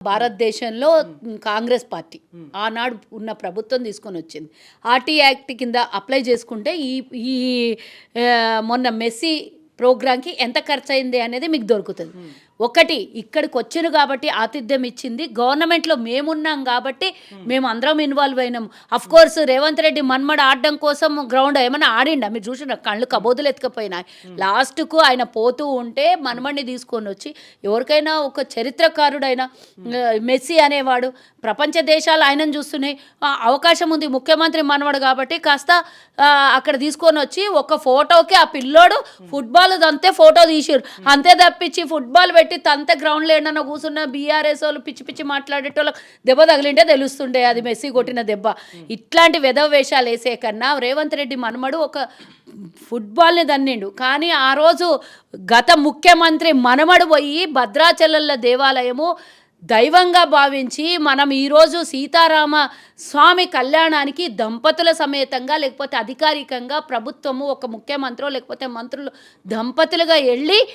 భారతదేశంలో కాంగ్రెస్ పార్టీ ఆనాడు ఉన్న ప్రభుత్వం తీసుకొని వచ్చింది. ఆర్టీ యాక్ట్ కింద అప్లై చేసుకుంటే ఈ ఈ మొన్న మెస్సీ ప్రోగ్రాంకి ఎంత ఖర్చు అయింది అనేది మీకు దొరుకుతుంది. ఒకటి ఇక్కడికి వచ్చాను కాబట్టి ఆతిథ్యం ఇచ్చింది గవర్నమెంట్లో మేమున్నాం కాబట్టి మేము అందరం ఇన్వాల్వ్ అయినాం. అఫ్ కోర్స్ రేవంత్ రెడ్డి మన్మడ ఆడడం కోసం గ్రౌండ్ ఏమైనా ఆడిండా మీరు చూసిన కళ్ళు కబోదులు ఎత్తుకపోయినాయి. లాస్ట్కు ఆయన పోతూ ఉంటే మన్మడిని తీసుకొని వచ్చి ఎవరికైనా ఒక చరిత్రకారుడైన మెస్సీ అనేవాడు ప్రపంచ దేశాలు ఆయనను చూస్తున్నాయి. అవకాశం ఉంది ముఖ్యమంత్రి మనవడు కాబట్టి కాస్త అక్కడ తీసుకొని వచ్చి ఒక ఫోటోకి ఆ పిల్లోడు ఫుట్బాల్ దంతే ఫోటో తీసారు అంతే తప్పించి ఫుట్బాల్ పెట్టి తంతే గ్రౌండ్లో ఏంటన్నా కూర్చున్న బీఆర్ఎస్ వాళ్ళు పిచ్చి పిచ్చి మాట్లాడేటోళ్ళకి దెబ్బ తగిలింటే తెలుస్తుండే అది మెస్సీ కొట్టిన దెబ్బ. ఇట్లాంటి వెధవ వేషాలు వేసే కన్నా రేవంత్ రెడ్డి మనమడు ఒక ఫుట్బాల్ని దన్నిండు. కానీ ఆ రోజు గత ముఖ్యమంత్రి మనమడు పోయి భద్రాచలంలో దేవాలయము దైవంగా భావించి మనం ఈరోజు సీతారామ స్వామి కళ్యాణానికి దంపతుల సమేతంగా లేకపోతే అధికారికంగా ప్రభుత్వము ఒక ముఖ్యమంత్రి లేకపోతే మంత్రులు దంపతులుగా వెళ్ళి